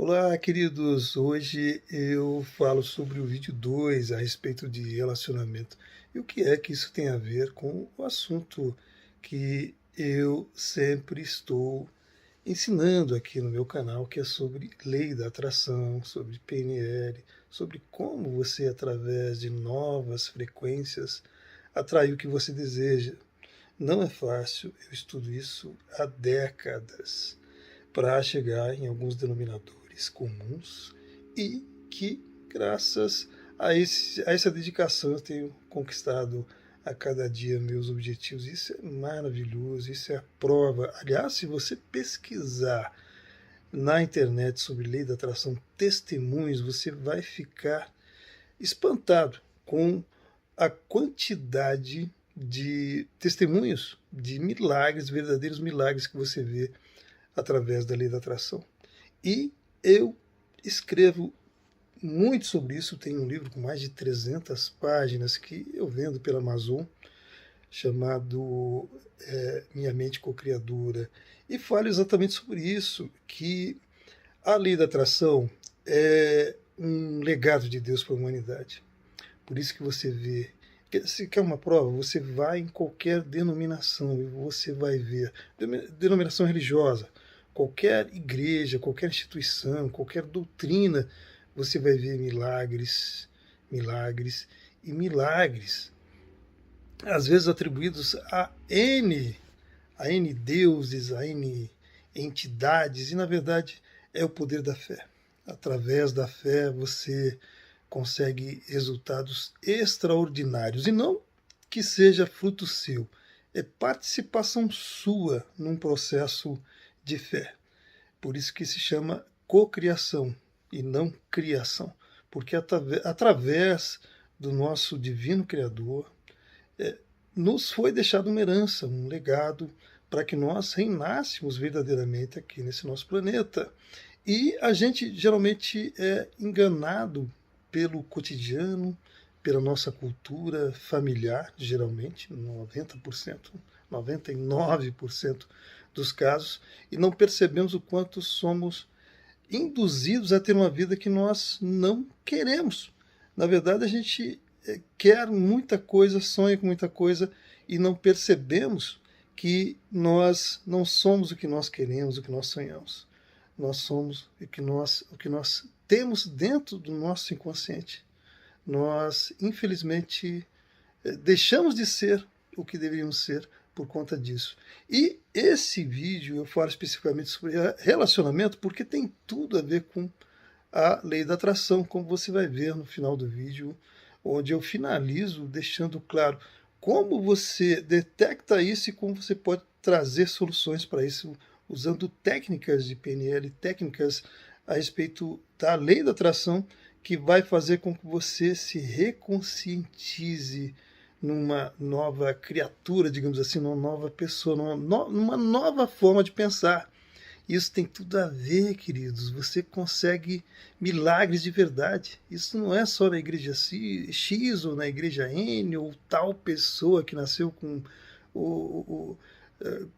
Olá, queridos! Hoje eu falo sobre o vídeo 2 a respeito de relacionamento. E o que é que isso tem a ver com o assunto que eu sempre estou ensinando aqui no meu canal, que é sobre lei da atração, sobre PNL, sobre como você, através de novas frequências, atrai o que você deseja. Não é fácil, eu estudo isso há décadas para chegar em alguns denominadores comuns e que, graças a essa dedicação, eu tenho conquistado a cada dia meus objetivos. Isso é maravilhoso, isso é a prova. Aliás, se você pesquisar na internet sobre lei da atração testemunhos, você vai ficar espantado com a quantidade de testemunhos de milagres, verdadeiros milagres que você vê através da lei da atração. E eu escrevo muito sobre isso, tenho um livro com mais de 300 páginas que eu vendo pela Amazon, chamado Minha Mente Co-Criadora, e falo exatamente sobre isso, que a lei da atração é um legado de Deus para a humanidade. Por isso que você vê, se quer uma prova, você vai em qualquer denominação e você vai ver, denominação religiosa, qualquer igreja, qualquer instituição, qualquer doutrina, você vai ver milagres, milagres e milagres, às vezes atribuídos a N deuses, a N entidades, e na verdade é o poder da fé. Através da fé você consegue resultados extraordinários, e não que seja fruto seu, é participação sua num processo de fé. Por isso que se chama cocriação e não criação, porque através do nosso divino Criador nos foi deixado uma herança, um legado, para que nós reinássemos verdadeiramente aqui nesse nosso planeta. E a gente geralmente é enganado pelo cotidiano, pela nossa cultura familiar, geralmente, 90%, 99% dos casos, e não percebemos o quanto somos induzidos a ter uma vida que nós não queremos. Na verdade, a gente quer muita coisa, sonha com muita coisa, e não percebemos que nós não somos o que nós queremos, o que nós sonhamos. Nós somos o que nós temos dentro do nosso inconsciente. Nós, infelizmente, deixamos de ser o que deveríamos ser por conta disso. E esse vídeo eu falo especificamente sobre relacionamento porque tem tudo a ver com a lei da atração, como você vai ver no final do vídeo, onde eu finalizo deixando claro como você detecta isso e como você pode trazer soluções para isso usando técnicas de PNL, técnicas a respeito da lei da atração, que vai fazer com que você se reconscientize numa nova criatura, digamos assim, numa nova pessoa, numa nova forma de pensar. Isso tem tudo a ver, queridos. Você consegue milagres de verdade. Isso não é só na igreja X ou na igreja N ou tal pessoa que nasceu com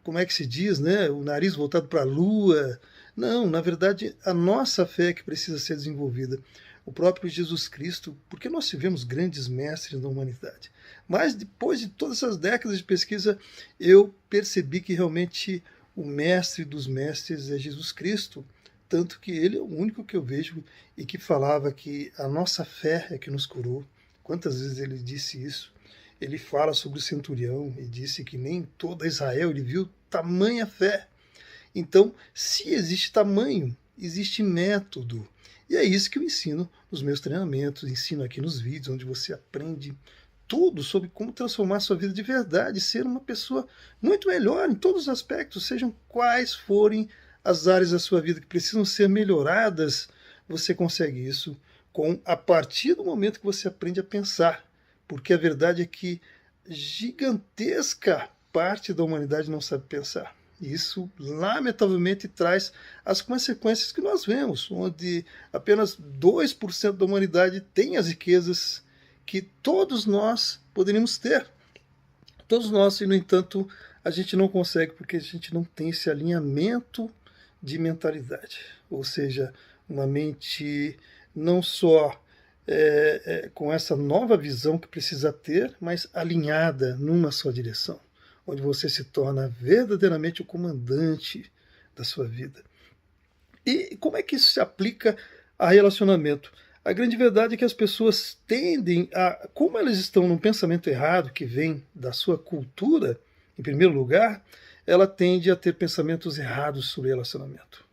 como é que se diz, né? O nariz voltado para a lua. Não, na verdade, a nossa fé é que precisa ser desenvolvida. O próprio Jesus Cristo, porque nós tivemos grandes mestres na humanidade. Mas depois de todas essas décadas de pesquisa, eu percebi que realmente o mestre dos mestres é Jesus Cristo, tanto que ele é o único que eu vejo e que falava que a nossa fé é que nos curou. Quantas vezes ele disse isso? Ele fala sobre o centurião e disse que nem toda Israel ele viu tamanha fé. Então, se existe tamanho, existe método. E é isso que eu ensino nos meus treinamentos, ensino aqui nos vídeos, onde você aprende tudo sobre como transformar a sua vida de verdade, ser uma pessoa muito melhor em todos os aspectos, sejam quais forem as áreas da sua vida que precisam ser melhoradas, você consegue isso a partir do momento que você aprende a pensar. Porque a verdade é que gigantesca parte da humanidade não sabe pensar. Isso, lamentavelmente, traz as consequências que nós vemos, onde apenas 2% da humanidade tem as riquezas que todos nós poderíamos ter. Todos nós, e no entanto, a gente não consegue porque a gente não tem esse alinhamento de mentalidade. Ou seja, uma mente não só com essa nova visão que precisa ter, mas alinhada numa só direção, onde você se torna verdadeiramente o comandante da sua vida. E como é que isso se aplica a relacionamento? A grande verdade é que as pessoas tendem a, como elas estão num pensamento errado que vem da sua cultura, em primeiro lugar, ela tende a ter pensamentos errados sobre relacionamento.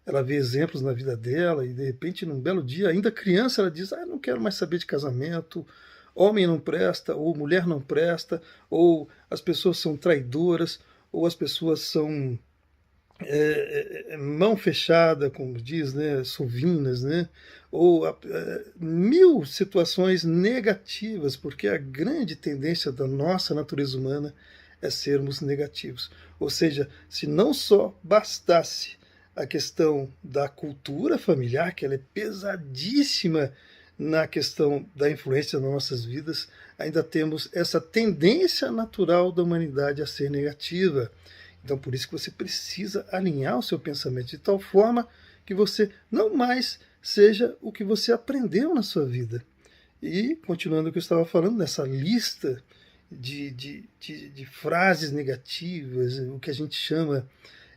Ela vê exemplos na vida dela e, de repente, num belo dia, ainda criança, ela diz: não quero mais saber de casamento, homem não presta, ou mulher não presta, ou as pessoas são traidoras, ou as pessoas são mão fechada, como diz, né, sovinas, né, ou mil situações negativas, porque a grande tendência da nossa natureza humana é sermos negativos. Ou seja, se não só bastasse a questão da cultura familiar, que ela é pesadíssima na questão da influência nas nossas vidas, ainda temos essa tendência natural da humanidade a ser negativa. Então, por isso que você precisa alinhar o seu pensamento de tal forma que você não mais seja o que você aprendeu na sua vida. E, continuando o que eu estava falando, nessa lista de frases negativas, o que a gente chama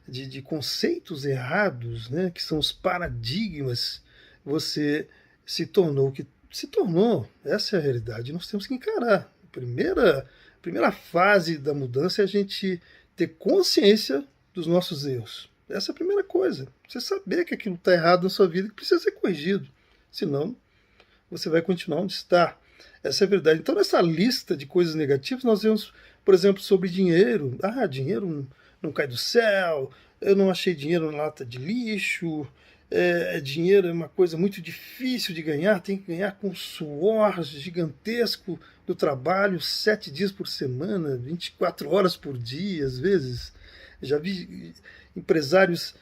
de conceitos errados, né, que são os paradigmas, você se tornou o que se tornou. Essa é a realidade. Nós temos que encarar. A primeira fase da mudança é a gente ter consciência dos nossos erros. Essa é a primeira coisa. Você saber que aquilo está errado na sua vida e que precisa ser corrigido. Senão, você vai continuar onde está. Essa é a verdade. Então, nessa lista de coisas negativas, nós vemos, por exemplo, sobre dinheiro. Dinheiro não cai do céu, eu não achei dinheiro na lata de lixo, dinheiro é uma coisa muito difícil de ganhar, tem que ganhar com suor gigantesco do trabalho, 7 dias por semana, 24 horas por dia, às vezes. Já vi empresários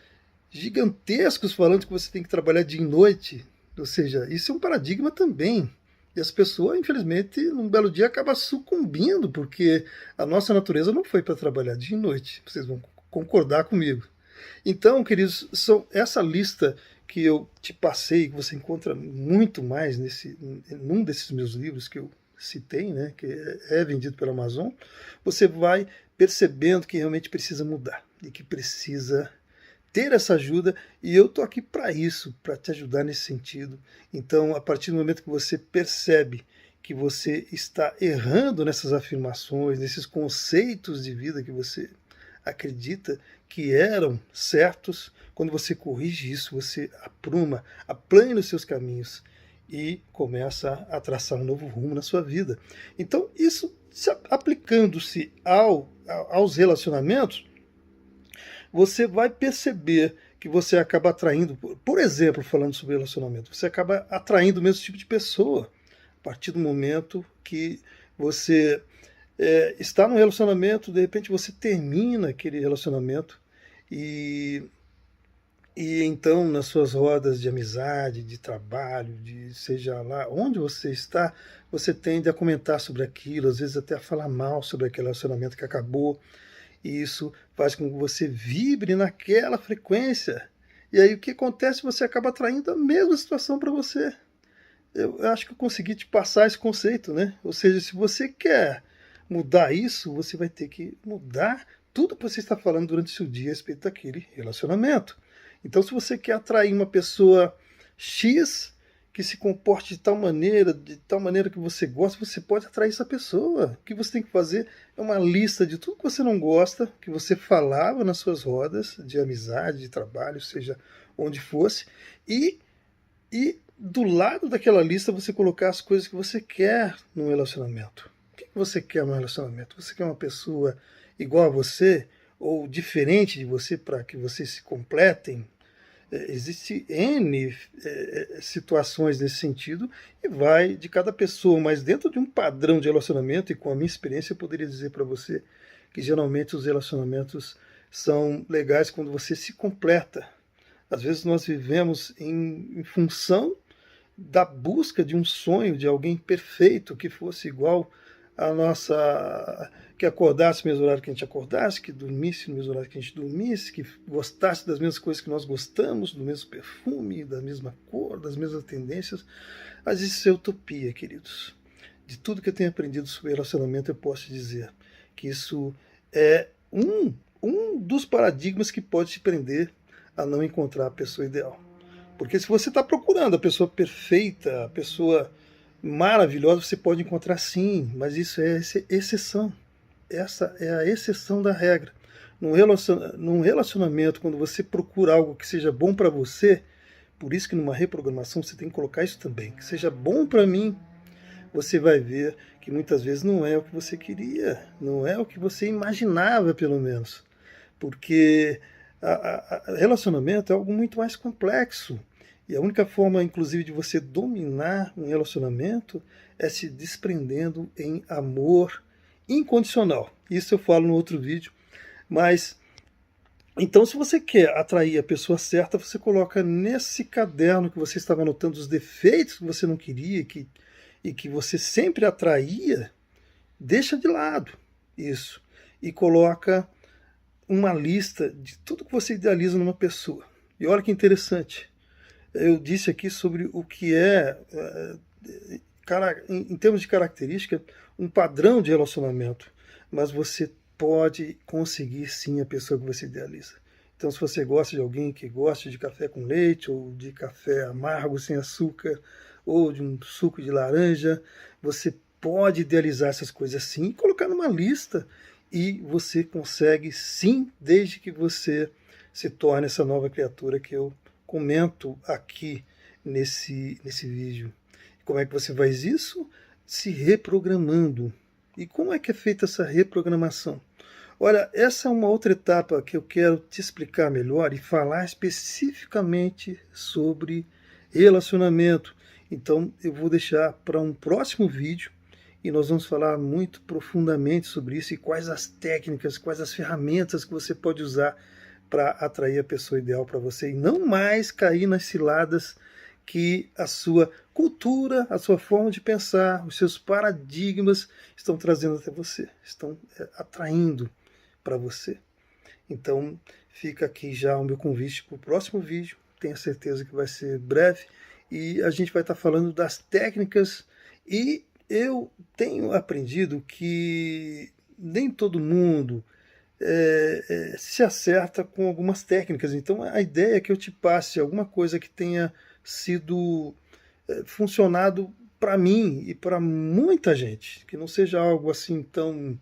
gigantescos falando que você tem que trabalhar dia e noite. Ou seja, isso é um paradigma também. E as pessoas, infelizmente, num belo dia acabam sucumbindo, porque a nossa natureza não foi para trabalhar dia e noite. Vocês vão concordar comigo. Então, queridos, essa lista que eu te passei, que você encontra muito mais num desses meus livros que eu citei, né, que é vendido pela Amazon, você vai percebendo que realmente precisa mudar e que precisa ter essa ajuda, e eu estou aqui para isso, para te ajudar nesse sentido. Então, a partir do momento que você percebe que você está errando nessas afirmações, nesses conceitos de vida que você acredita que eram certos, quando você corrige isso, você aplane os seus caminhos e começa a traçar um novo rumo na sua vida. Então, isso aplicando-se aos relacionamentos, você vai perceber que você acaba atraindo, por exemplo, falando sobre relacionamento, você acaba atraindo o mesmo tipo de pessoa a partir do momento que você está num relacionamento, de repente você termina aquele relacionamento e então nas suas rodas de amizade, de trabalho, de seja lá onde você está, você tende a comentar sobre aquilo, às vezes até a falar mal sobre aquele relacionamento que acabou. E isso faz com que você vibre naquela frequência. E aí o que acontece? Você acaba atraindo a mesma situação para você. Eu acho que eu consegui te passar esse conceito, né? Ou seja, se você quer mudar isso, você vai ter que mudar tudo que você está falando durante o seu dia a respeito daquele relacionamento. Então, se você quer atrair uma pessoa X que se comporte de tal maneira que você gosta, você pode atrair essa pessoa. O que você tem que fazer é uma lista de tudo que você não gosta, que você falava nas suas rodas de amizade, de trabalho, seja onde fosse, e do lado daquela lista você colocar as coisas que você quer no relacionamento. O que você quer no relacionamento? Você quer uma pessoa igual a você ou diferente de você para que vocês se completem? Existem N situações nesse sentido e vai de cada pessoa, mas dentro de um padrão de relacionamento, e com a minha experiência eu poderia dizer para você que geralmente os relacionamentos são legais quando você se completa. Às vezes nós vivemos em função da busca de um sonho de alguém perfeito que fosse igual a nossa, que acordasse no mesmo horário que a gente acordasse, que dormisse no mesmo horário que a gente dormisse, que gostasse das mesmas coisas que nós gostamos, do mesmo perfume, da mesma cor, das mesmas tendências. Mas isso é utopia, queridos. De tudo que eu tenho aprendido sobre relacionamento, eu posso dizer que isso é um dos paradigmas que pode te prender a não encontrar a pessoa ideal. Porque se você está procurando a pessoa perfeita, a pessoa maravilhosa, você pode encontrar sim, mas isso é exceção. Essa é a exceção da regra. Num relacionamento, quando você procura algo que seja bom para você, por isso que numa reprogramação você tem que colocar isso também, que seja bom para mim, você vai ver que muitas vezes não é o que você queria, não é o que você imaginava, pelo menos. Porque relacionamento é algo muito mais complexo. E a única forma, inclusive, de você dominar um relacionamento é se desprendendo em amor incondicional. Isso eu falo no outro vídeo. Mas, então, se você quer atrair a pessoa certa, você coloca nesse caderno que você estava anotando os defeitos que você não queria e que você sempre atraía, deixa de lado isso e coloca uma lista de tudo que você idealiza numa pessoa. E olha que interessante, eu disse aqui sobre o que é, em termos de característica, um padrão de relacionamento, mas você pode conseguir sim a pessoa que você idealiza. Então, se você gosta de alguém que gosta de café com leite, ou de café amargo sem açúcar, ou de um suco de laranja, você pode idealizar essas coisas sim e colocar numa lista, e você consegue sim, desde que você se torne essa nova criatura que eu comento aqui nesse vídeo. Como é que você faz isso? Se reprogramando. E como é que é feita essa reprogramação? Olha, essa é uma outra etapa que eu quero te explicar melhor e falar especificamente sobre relacionamento. Então eu vou deixar para um próximo vídeo e nós vamos falar muito profundamente sobre isso e quais as técnicas, quais as ferramentas que você pode usar para atrair a pessoa ideal para você e não mais cair nas ciladas que a sua cultura, a sua forma de pensar, os seus paradigmas estão trazendo até você, estão atraindo para você. Então fica aqui já o meu convite para o próximo vídeo, tenho certeza que vai ser breve e a gente vai estar falando das técnicas. E eu tenho aprendido que nem todo mundo se acerta com algumas técnicas. Então a ideia é que eu te passe alguma coisa que tenha sido funcionado para mim e para muita gente, que não seja algo assim tão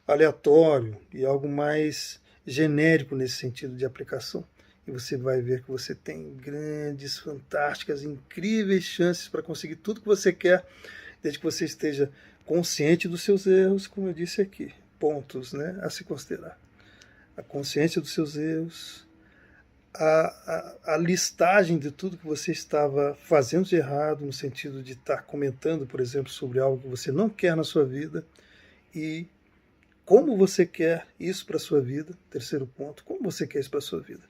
aleatório e algo mais genérico nesse sentido de aplicação. E você vai ver que você tem grandes, fantásticas, incríveis chances para conseguir tudo que você quer, desde que você esteja consciente dos seus erros, como eu disse aqui, pontos, né, a se considerar. A consciência dos seus erros, a listagem de tudo que você estava fazendo de errado, no sentido de estar comentando, por exemplo, sobre algo que você não quer na sua vida, e como você quer isso para a sua vida. Terceiro ponto, como você quer isso para a sua vida.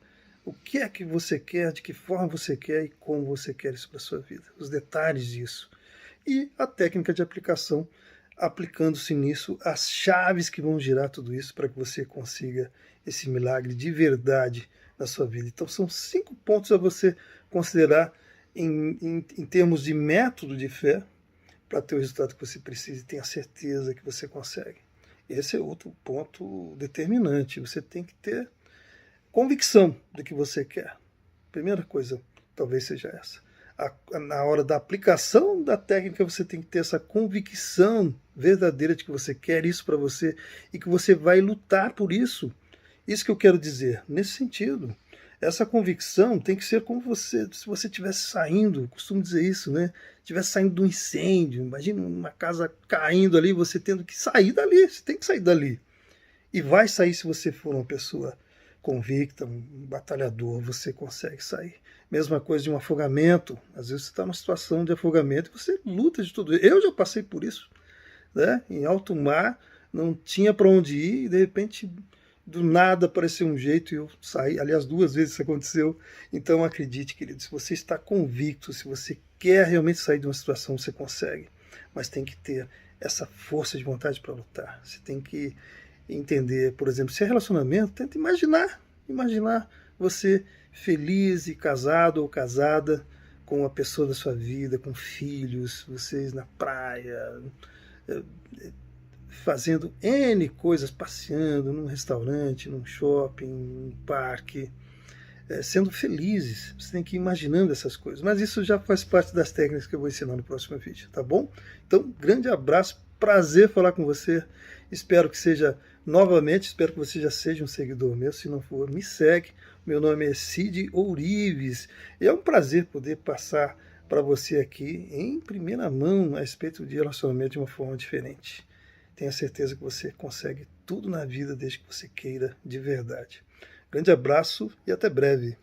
O que é que você quer, de que forma você quer e como você quer isso para a sua vida. Os detalhes disso. E a técnica de aplicação, aplicando-se nisso as chaves que vão girar tudo isso para que você consiga esse milagre de verdade na sua vida. Então são 5 pontos a você considerar em termos de método de fé para ter o resultado que você precisa e tenha certeza que você consegue. Esse é outro ponto determinante. Você tem que ter convicção do que você quer. Primeira coisa, talvez seja essa. Na hora da aplicação da técnica, você tem que ter essa convicção verdadeira de que você quer isso para você e que você vai lutar por isso. Isso que eu quero dizer, nesse sentido. Essa convicção tem que ser como se você estivesse saindo, costumo dizer isso, né? Estivesse saindo de um incêndio, imagina uma casa caindo ali, você tendo que sair dali, você tem que sair dali. E vai sair se você for uma pessoa convicta, um batalhador, você consegue sair. Mesma coisa de um afogamento, às vezes você está numa situação de afogamento e você luta de tudo. Eu já passei por isso, né? Em alto mar, não tinha para onde ir e de repente do nada apareceu um jeito e eu saí. Aliás, 2 vezes isso aconteceu. Então acredite, querido, se você está convicto, se você quer realmente sair de uma situação, você consegue. Mas tem que ter essa força de vontade para lutar. Você tem que entender, por exemplo, se é relacionamento, tenta imaginar você feliz e casado ou casada com a pessoa da sua vida, com filhos, vocês na praia, fazendo N coisas, passeando num restaurante, num shopping, num parque, sendo felizes. Você tem que ir imaginando essas coisas. Mas isso já faz parte das técnicas que eu vou ensinar no próximo vídeo, tá bom? Então, grande abraço, prazer falar com você. Espero que seja novamente, espero que você já seja um seguidor meu. Se não for, me segue. Meu nome é Cid Ourives. E é um prazer poder passar para você aqui em primeira mão a respeito de relacionamento de uma forma diferente. Tenha certeza que você consegue tudo na vida desde que você queira de verdade. Grande abraço e até breve.